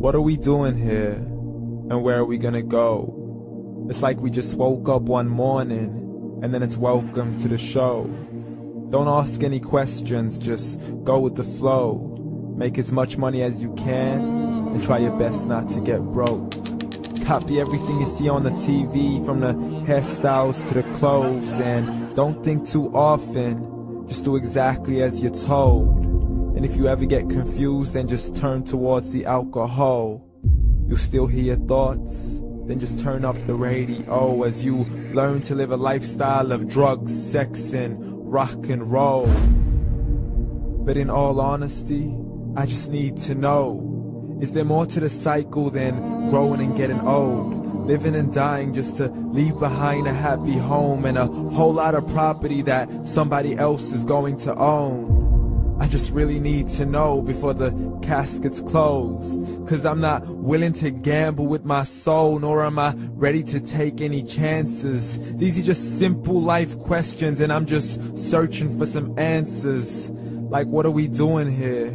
What are we doing here? And where are we gonna go? It's like we just woke up one morning and then it's welcome to the show. Don't ask any questions, just go with the flow. Make as much money as you can and try your best not to get broke. Copy everything you see on the TV, from the hairstyles to the clothes, and don't think too often, just do exactly as you're told. And if you ever get confused, then just turn towards the alcohol. You'll still hear your thoughts, then just turn up the radio as you learn to live a lifestyle of drugs, sex, and rock and roll. But in all honesty, I just need to know, is there more to the cycle than growing and getting old? Living and dying just to leave behind a happy home and a whole lot of property that somebody else is going to own. I just really need to know before the casket's closed, 'cause I'm not willing to gamble with my soul, nor am I ready to take any chances. These are just simple life questions and I'm just searching for some answers. Like, what are we doing here?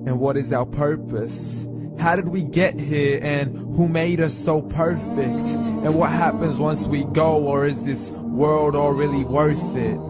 And what is our purpose? How did we get here, and who made us so perfect? And what happens once we go, or is this world all really worth it?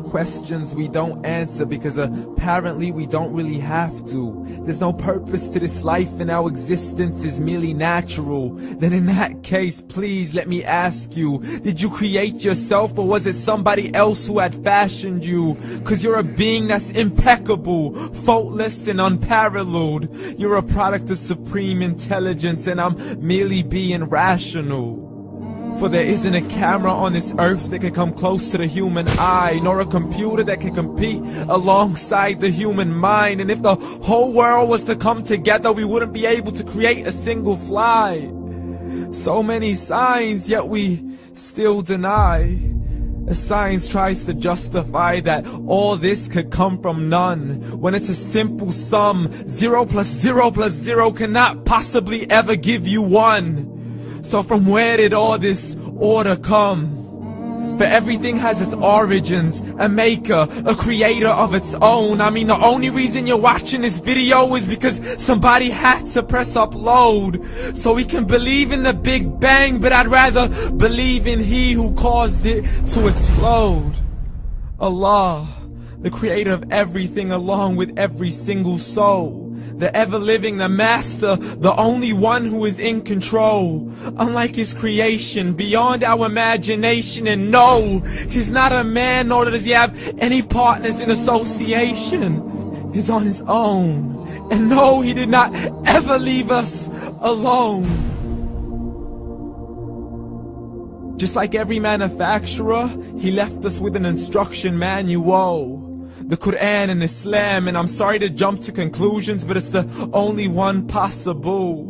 Questions we don't answer because apparently we don't really have to. There's no purpose to this life and our existence is merely natural. Then in that case, please let me ask you, did you create yourself, or was it somebody else who had fashioned you? 'Cause you're a being that's impeccable, faultless and unparalleled. You're a product of supreme intelligence and I'm merely being rational. For there isn't a camera on this earth that can come close to the human eye, nor a computer that can compete alongside the human mind. And if the whole world was to come together, we wouldn't be able to create a single fly. So many signs, yet we still deny. As science tries to justify that all this could come from none, when it's a simple sum. 0 plus 0 plus 0 cannot possibly ever give you 1. So from where did all this order come? For everything has its origins, a maker, a creator of its own. I mean, the only reason you're watching this video is because somebody had to press upload. So we can believe in the Big Bang, but I'd rather believe in He who caused it to explode. Allah, the creator of everything along with every single soul. The ever-living, the master, the only one who is in control. Unlike his creation, beyond our imagination. And no, he's not a man, nor does he have any partners in association. He's on his own. And no, he did not ever leave us alone. Just like every manufacturer, he left us with an instruction manual. The Quran and Islam, and I'm sorry to jump to conclusions, but it's the only one possible.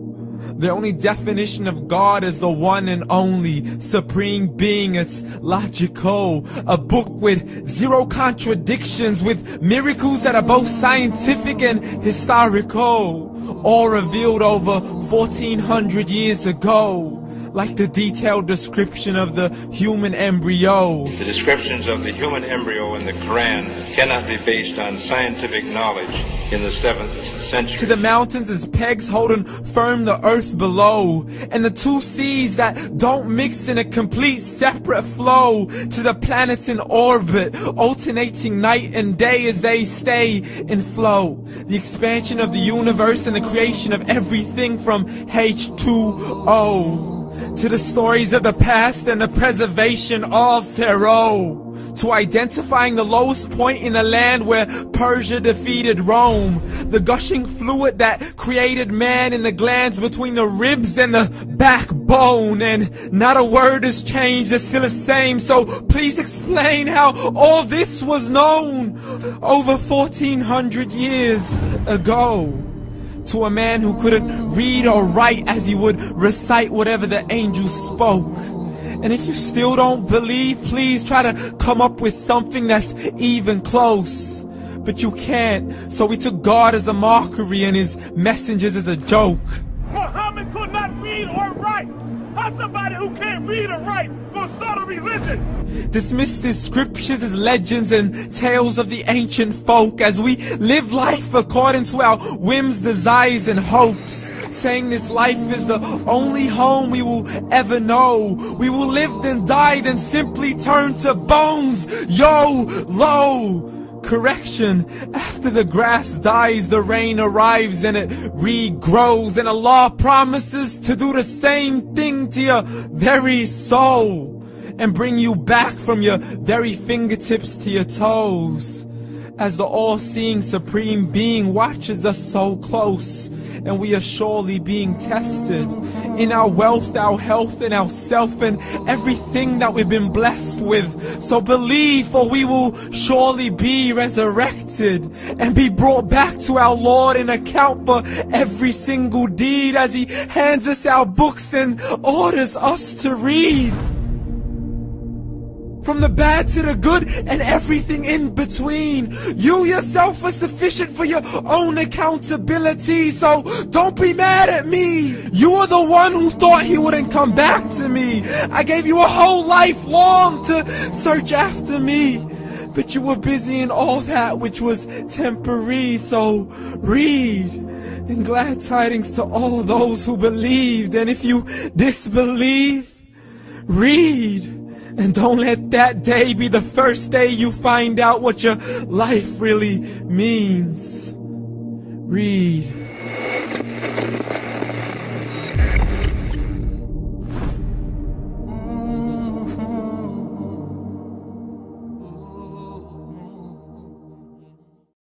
The only definition of God is the one and only supreme being. It's logical, a book with 0 contradictions, with miracles that are both scientific and historical, all revealed over 1400 years ago. Like the detailed description of the human embryo. The descriptions of the human embryo in the Quran cannot be based on scientific knowledge in the 7th century. To the mountains as pegs holding firm the earth below, and the 2 seas that don't mix in a complete separate flow. To the planets in orbit, alternating night and day as they stay in flow. The expansion of the universe and the creation of everything from H2O. To the stories of the past and the preservation of Pharaoh. To identifying the lowest point in the land where Persia defeated Rome. The gushing fluid that created man in the glands between the ribs and the backbone. And not a word has changed, it's still the same. So please explain how all this was known over 1400 years ago. To a man who couldn't read or write as he would recite whatever the angels spoke. And if you still don't believe, please try to come up with something that's even close. But you can't, so we took God as a mockery and his messengers as a joke. Muhammad could not read or write. How's somebody who can't read or write gonna start a religion? Dismissed his scriptures as legends and tales of the ancient folk as we live life according to our whims, desires, and hopes. saying this life is the only home we will ever know. We will live then die, then simply turn to bones. YOLO! Correction, after the grass dies, the rain arrives and it regrows, and Allah promises to do the same thing to your very soul and bring you back from your very fingertips to your toes, as the all-seeing supreme being watches us so close, and we are surely being tested in our wealth, our health, and our self, and everything that we've been blessed with. So believe, for we will surely be resurrected and be brought back to our Lord and account for every single deed, as He hands us our books and orders us to read. From the bad to the good and everything in between. You yourself are sufficient for your own accountability, so don't be mad at me. You are the one who thought He wouldn't come back to me. I gave you a whole life long to search after me, but you were busy in all that which was temporary. So read, and glad tidings to all those who believed. And if you disbelieve, read. And don't let that day be the first day you find out what your life really means. Read.